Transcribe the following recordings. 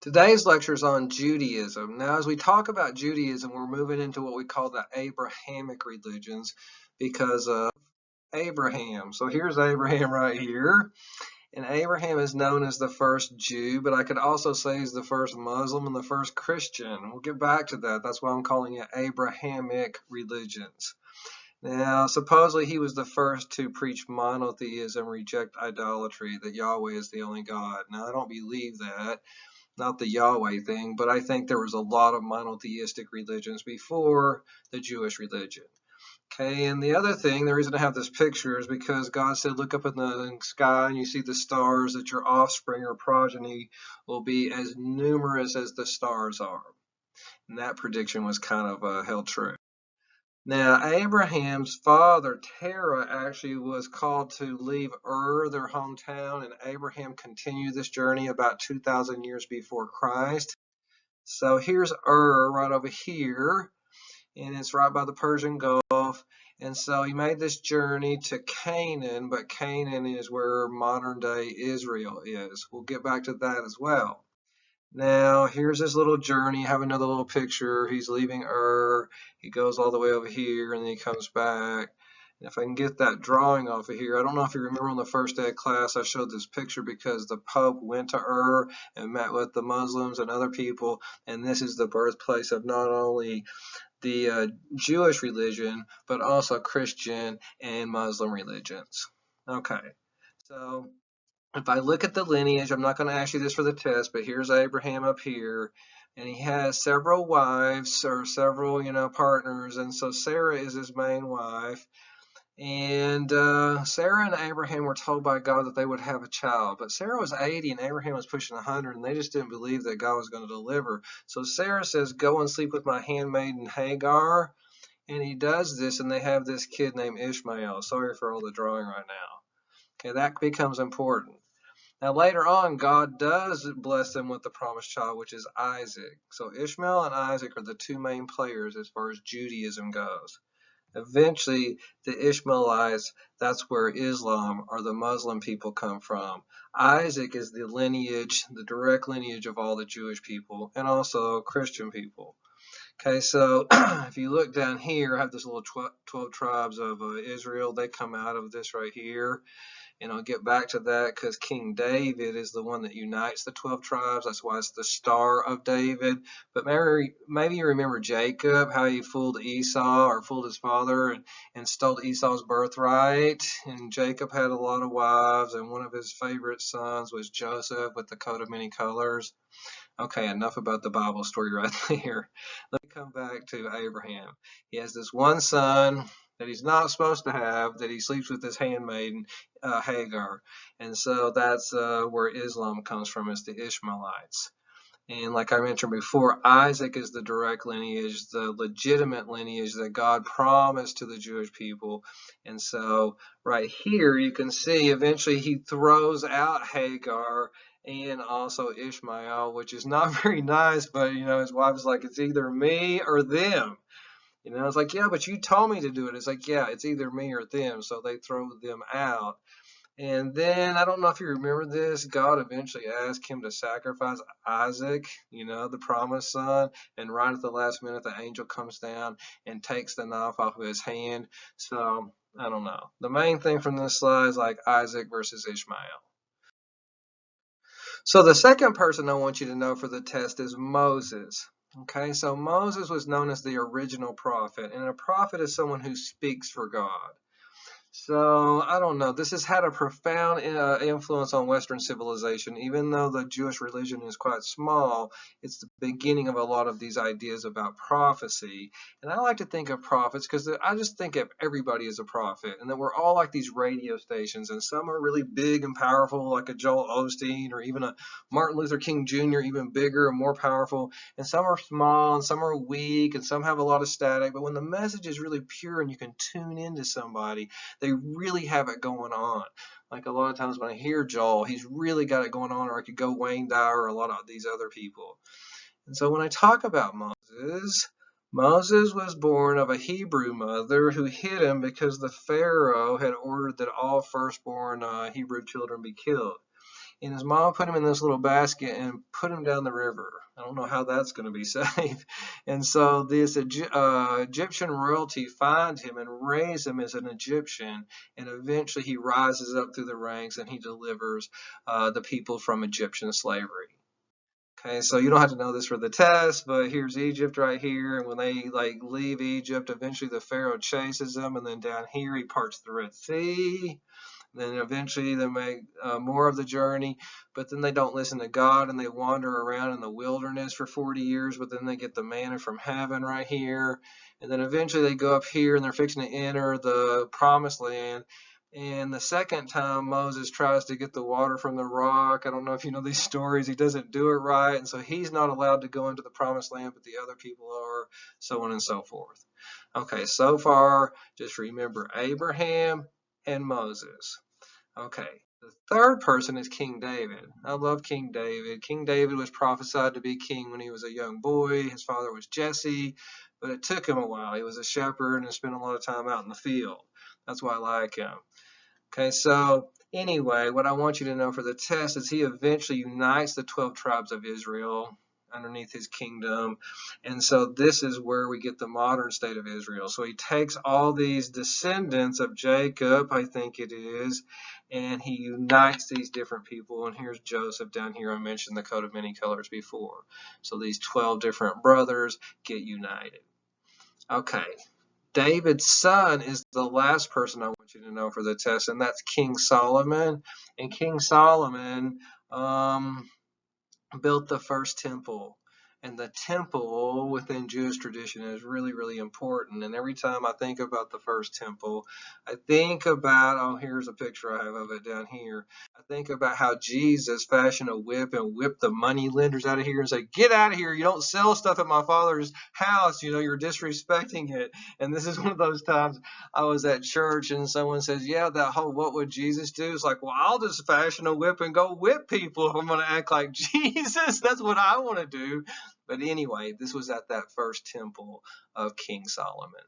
Today's lecture is on Judaism. Now, as we talk about Judaism, we're moving into what we call the Abrahamic religions because of Abraham. So here's Abraham right here. And Abraham is known as the first Jew, but I could also say he's the first Muslim and the first Christian. We'll get back to that. That's why I'm calling it Abrahamic religions. Now, supposedly he was the first to preach monotheism, reject idolatry, that Yahweh is the only God. Now, I don't believe that. Not the Yahweh thing, but I think there was a lot of monotheistic religions before the Jewish religion. Okay, and the other thing, the reason I have this picture is because God said, look up in the sky and you see the stars, that your offspring or progeny will be as numerous as the stars are. And that prediction was kind of held true. Now, Abraham's father, Terah, actually was called to leave Ur, their hometown, and Abraham continued this journey about 2,000 years before Christ. So here's Ur right over here, and it's right by the Persian Gulf. And so he made this journey to Canaan, but Canaan is where modern-day Israel is. We'll get back to that as well. Now, here's his little journey. I have another little picture. He's leaving Ur. He goes all the way over here, and then he comes back. And if I can get that drawing off of here, I don't know if you remember on the first day of class, I showed this picture because the Pope went to Ur and met with the Muslims and other people. And this is the birthplace of not only the Jewish religion, but also Christian and Muslim religions. Okay, so if I look at the lineage, I'm not going to ask you this for the test, but here's Abraham up here, and he has several wives or several, partners, and so Sarah is his main wife. And Sarah and Abraham were told by God that they would have a child, but Sarah was 80 and Abraham was pushing 100, and they just didn't believe that God was going to deliver. So Sarah says, "Go and sleep with my handmaiden Hagar," and he does this, and they have this kid named Ishmael. Sorry for all the drawing right now. Okay, that becomes important. Now, later on, God does bless them with the promised child, which is Isaac. So Ishmael and Isaac are the two main players as far as Judaism goes. Eventually, the Ishmaelites, that's where Islam or the Muslim people come from. Isaac is the lineage, the direct lineage of all the Jewish people and also Christian people. Okay, so if you look down here, I have this little 12 tribes of Israel. They come out of this right here. And I'll get back to that because King David is the one that unites the 12 tribes. That's why it's the Star of David. But maybe you remember Jacob, how he fooled Esau or fooled his father and stole Esau's birthright. And Jacob had a lot of wives, and one of his favorite sons was Joseph with the coat of many colors. Okay, enough about the Bible story right there. Let me come back to Abraham. He has this one son that he's not supposed to have, that he sleeps with his handmaiden, Hagar. And so that's where Islam comes from, is the Ishmaelites. And like I mentioned before, Isaac is the direct lineage, the legitimate lineage that God promised to the Jewish people. And so right here you can see eventually he throws out Hagar and also Ishmael, which is not very nice, but his wife's like, it's either me or them. It's like, yeah, but you told me to do it. It's like, yeah, it's either me or them. So they throw them out. And then, I don't know if you remember this, God eventually asked him to sacrifice Isaac, the promised son. And right at the last minute, the angel comes down and takes the knife off of his hand. So, I don't know. The main thing from this slide is like Isaac versus Ishmael. So the second person I want you to know for the test is Moses. Okay, so Moses was known as the original prophet, and a prophet is someone who speaks for God. So, I don't know. This has had a profound influence on Western civilization. Even though the Jewish religion is quite small, it's the beginning of a lot of these ideas about prophecy. And I like to think of prophets because I just think of everybody as a prophet, and that we're all like these radio stations, and some are really big and powerful, like a Joel Osteen or even a Martin Luther King Jr., even bigger and more powerful. And some are small, and some are weak, and some have a lot of static. But when the message is really pure and you can tune into somebody, they really have it going on. Like a lot of times when I hear Joel, he's really got it going on, or I could go Wayne Dyer or a lot of these other people. And so when I talk about Moses, Moses was born of a Hebrew mother who hid him because the Pharaoh had ordered that all firstborn Hebrew children be killed. and his mom put him in this little basket and put him down the river. I don't know how that's going to be safe. And so this Egyptian royalty finds him and raise him as an Egyptian, and eventually he rises up through the ranks and he delivers the people from Egyptian slavery. Okay, so you don't have to know this for the test, but here's Egypt right here, and when they leave Egypt, eventually the Pharaoh chases them, and then down here he parts the Red Sea. Then eventually they make more of the journey, but then they don't listen to God and they wander around in the wilderness for 40 years, but then they get the manna from heaven right here. And then eventually they go up here and they're fixing to enter the promised land. And the second time Moses tries to get the water from the rock, I don't know if you know these stories, he doesn't do it right. And so he's not allowed to go into the promised land, but the other people are, so on and so forth. Okay, so far, just remember Abraham and Moses. Okay, the third person is King David. I love King David. King David was prophesied to be king when he was a young boy. His father was Jesse, but it took him a while. He was a shepherd and spent a lot of time out in the field. That's why I like him. Okay, so anyway, what I want you to know for the test is he eventually unites the 12 tribes of Israel underneath his kingdom. And so this is where we get the modern state of Israel. So he takes all these descendants of Jacob, I think it is, and he unites these different people. And here's Joseph down here. I mentioned the coat of many colors before. So these 12 different brothers get united. Okay. David's son is the last person I want you to know for the test, and that's King Solomon. And King Solomon built the first temple. And the temple within Jewish tradition is really, really important. And every time I think about the first temple, I think about, oh, here's a picture I have of it down here. I think about how Jesus fashioned a whip and whipped the money lenders out of here and said, get out of here. You don't sell stuff at my father's house. You know, you're disrespecting it. And this is one of those times I was at church and someone says, yeah, that whole what would Jesus do? It's like, well, I'll just fashion a whip and go whip people if I'm going to act like Jesus. That's what I want to do. But anyway, this was at that first temple of King Solomon.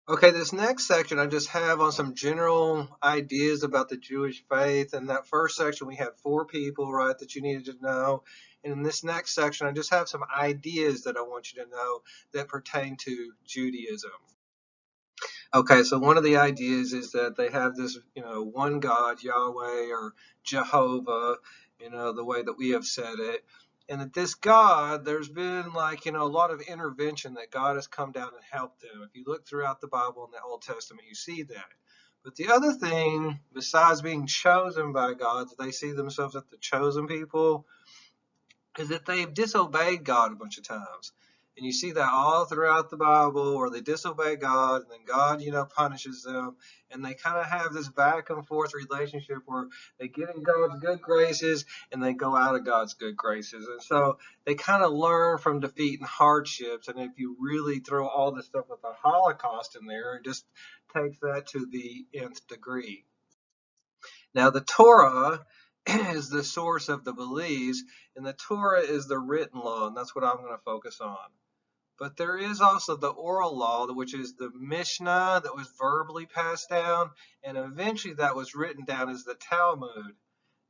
Okay, this next section I just have on some general ideas about the Jewish faith. In that first section, we had 4 people, right, that you needed to know. And in this next section, I just have some ideas that I want you to know that pertain to Judaism. Okay, so one of the ideas is that they have this, one God, Yahweh or Jehovah, the way that we have said it. And that this God, there's been a lot of intervention that God has come down and helped them. If you look throughout the Bible and the Old Testament, you see that. But the other thing, besides being chosen by God, that they see themselves as the chosen people, is that they've disobeyed God a bunch of times. And you see that all throughout the Bible where they disobey God and then God, punishes them. And they kind of have this back and forth relationship where they get in God's good graces and they go out of God's good graces. And so they kind of learn from defeat and hardships. And if you really throw all this stuff with the Holocaust in there, it just takes that to the nth degree. Now, the Torah is the source of the beliefs, and the Torah is the written law, and that's what I'm going to focus on. But there is also the oral law, which is the Mishnah that was verbally passed down, and eventually that was written down as the Talmud.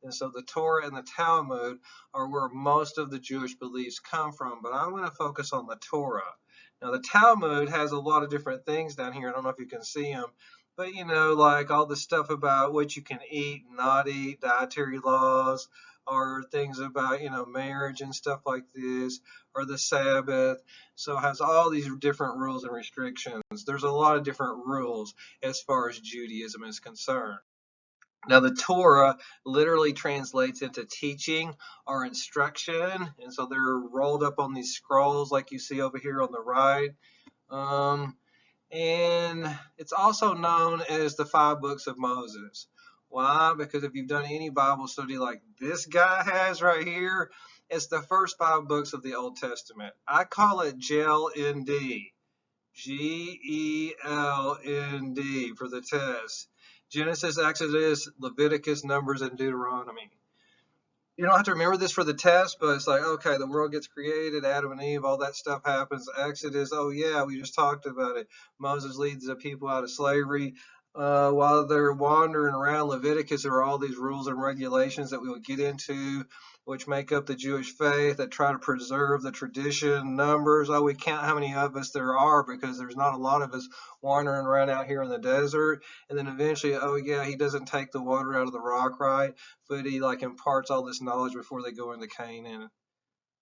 And so the Torah and the Talmud are where most of the Jewish beliefs come from, but I'm going to focus on the Torah. Now, the Talmud has a lot of different things down here. I don't know if you can see them, but like all the stuff about what you can eat and not eat, dietary laws, or things about, marriage and stuff like this, or the Sabbath. So it has all these different rules and restrictions. There's a lot of different rules as far as Judaism is concerned. Now, the Torah literally translates into teaching or instruction, and so they're rolled up on these scrolls like you see over here on the right. And it's also known as the 5 books of Moses. Why? Because if you've done any Bible study like this guy has right here, it's the first 5 books of the Old Testament. I call it GLND. GELND for the test. Genesis, Exodus, Leviticus, Numbers, and Deuteronomy. You don't have to remember this for the test, but it's like, okay, the world gets created, Adam and Eve, all that stuff happens. Exodus, oh yeah, we just talked about it. Moses leads the people out of slavery. while they're wandering around Leviticus, there are all these rules and regulations that we will get into, which make up the Jewish faith, that try to preserve the tradition, numbers. Oh, we count how many of us there are because there's not a lot of us wandering around out here in the desert. And then eventually, oh yeah, he doesn't take the water out of the rock, right? But he like imparts all this knowledge before they go into Canaan.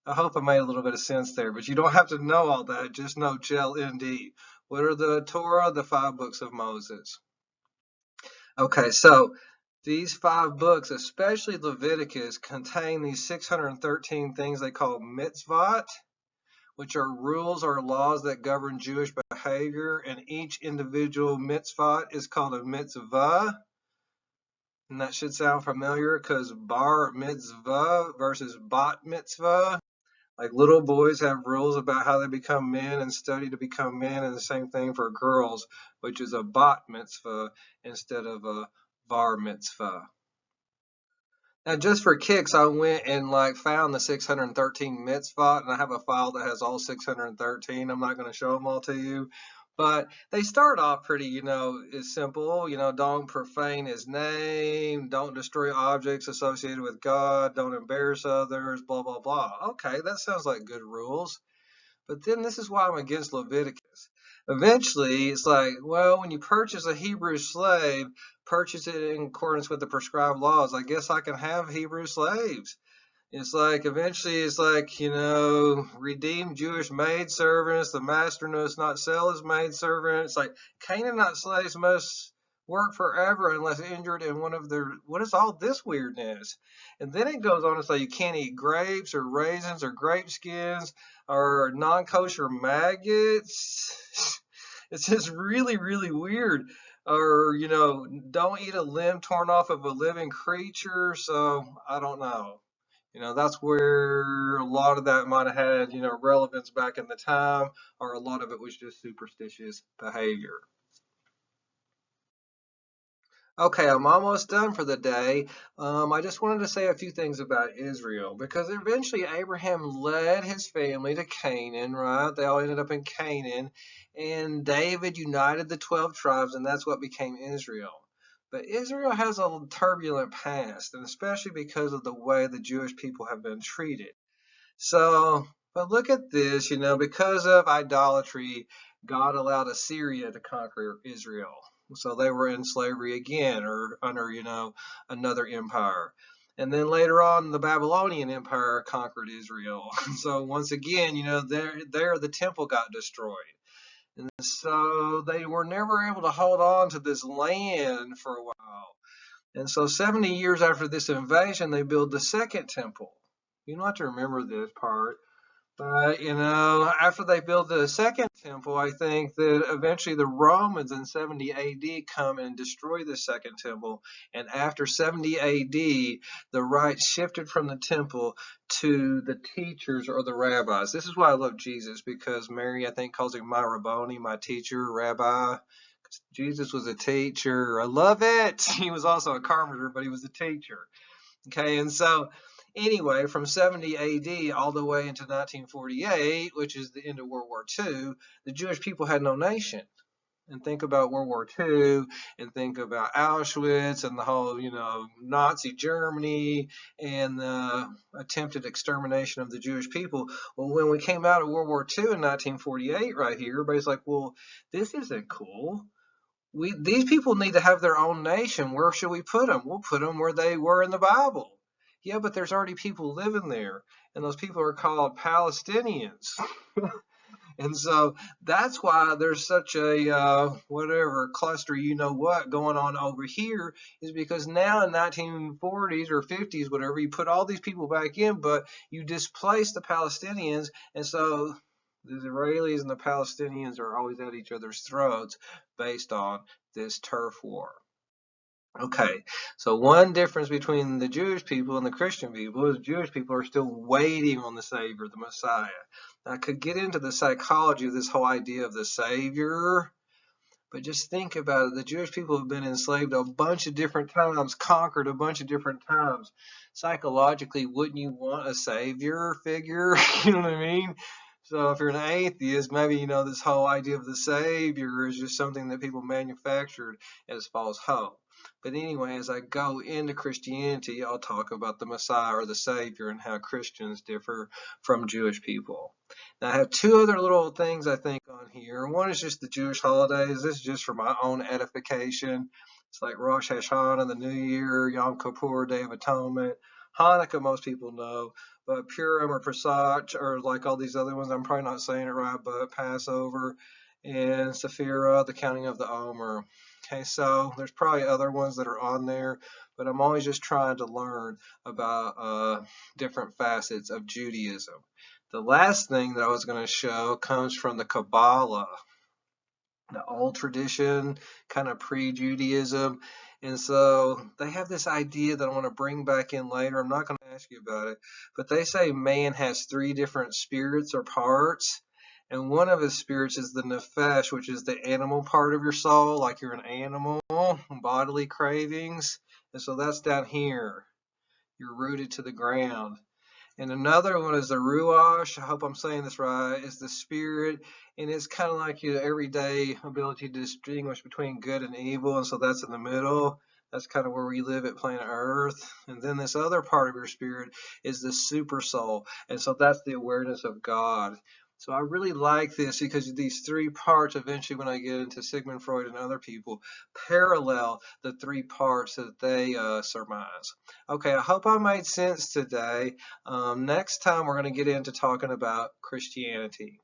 I hope I made a little bit of sense there, but you don't have to know all that. Just know JLND. What are the Torah? The 5 books of Moses. Okay, so these 5 books, especially Leviticus, contain these 613 things they call mitzvot, which are rules or laws that govern Jewish behavior, and each individual mitzvot is called a mitzvah. And that should sound familiar because bar mitzvah versus bat mitzvah. Like little boys have rules about how they become men and study to become men, and the same thing for girls, which is a bat mitzvah instead of a bar mitzvah. Now, just for kicks, I went and like found the 613 mitzvot, and I have a file that has all 613. I'm not going to show them all to you, but they start off pretty, it's simple. Don't profane his name, don't destroy objects associated with God, don't embarrass others, blah, blah, blah. Okay, that sounds like good rules. But then this is why I'm against Leviticus. Eventually, it's like, well, when you purchase a Hebrew slave, purchase it in accordance with the prescribed laws. I guess I can have Hebrew slaves. It's like eventually it's like, redeem Jewish maidservants. The master knows not sell his maidservant. It's like Canaanite slaves must work forever unless injured in one of their, what is all this weirdness? And then it goes on to say you can't eat grapes or raisins or grape skins or non-kosher maggots. It's just really, really weird. Or, don't eat a limb torn off of a living creature. So I don't know. That's where a lot of that might have had, relevance back in the time, or a lot of it was just superstitious behavior. Okay, I'm almost done for the day. I just wanted to say a few things about Israel because eventually Abraham led his family to Canaan, right? They all ended up in Canaan, and David united the 12 tribes, and that's what became Israel. But Israel has a turbulent past, and especially because of the way the Jewish people have been treated. So, but look at this, because of idolatry, God allowed Assyria to conquer Israel. So they were in slavery again or under, another empire. And then later on, the Babylonian Empire conquered Israel. So once again, there the temple got destroyed. And so they were never able to hold on to this land for a while. And so 70 years after this invasion, they build the second temple. You don't have to remember this part. But, after they build the second temple, I think that eventually the Romans in 70 AD come and destroy the second temple. And after 70 AD, the rights shifted from the temple to the teachers or the rabbis. This is why I love Jesus, because Mary, I think, calls him my Rabboni, my teacher, rabbi. Jesus was a teacher. I love it. He was also a carpenter, but he was a teacher. Okay, and so anyway, from 70 AD all the way into 1948, which is the end of World War II, the Jewish people had no nation. And think about World War II, and think about Auschwitz and the whole, Nazi Germany and the attempted extermination of the Jewish people. Well, when we came out of World War II in 1948 right here, everybody's like, well, this isn't cool. These people need to have their own nation. Where should we put them? We'll put them where they were in the Bible. Yeah, but there's already people living there, and those people are called Palestinians. And so that's why there's such a whatever cluster, going on over here, is because now in 1940s or 50s, whatever, you put all these people back in, but you displace the Palestinians, and so the Israelis and the Palestinians are always at each other's throats based on this turf war. Okay, so one difference between the Jewish people and the Christian people is Jewish people are still waiting on the Savior, the Messiah. Now, I could get into the psychology of this whole idea of the Savior, but just think about it. The Jewish people have been enslaved a bunch of different times, conquered a bunch of different times. Psychologically, wouldn't you want a Savior figure? You know what I mean? So if you're an atheist, maybe you know this whole idea of the Savior is just something that people manufactured as false hope. But anyway, as I go into Christianity, I'll talk about the Messiah or the Savior and how Christians differ from Jewish people. Now, I have two other little things I think on here. One is just the Jewish holidays. This is just for my own edification. It's like Rosh Hashanah, the New Year, Yom Kippur, Day of Atonement. Hanukkah, most people know, but Purim or Pesach or like all these other ones, I'm probably not saying it right, but Passover and Sephira, the counting of the Omer. Okay, so there's probably other ones that are on there, but I'm always just trying to learn about different facets of Judaism. The last thing that I was going to show comes from the Kabbalah, the old tradition, kind of pre-Judaism. And so they have this idea that I want to bring back in later. I'm not going to ask you about it, but they say man has three different spirits or parts. And one of his spirits is the nefesh, which is the animal part of your soul, like you're an animal, bodily cravings. And so that's down here. You're rooted to the ground. And another one is the ruach. I hope I'm saying this right. Is the spirit, and it's kind of like your everyday ability to distinguish between good and evil. And so that's in the middle. That's kind of where we live at planet Earth. And then this other part of your spirit is the super soul. And so that's the awareness of God. So I really like this because these three parts, eventually when I get into Sigmund Freud and other people, parallel the three parts that they surmise. Okay, I hope I made sense today. Next time we're going to get into talking about Christianity.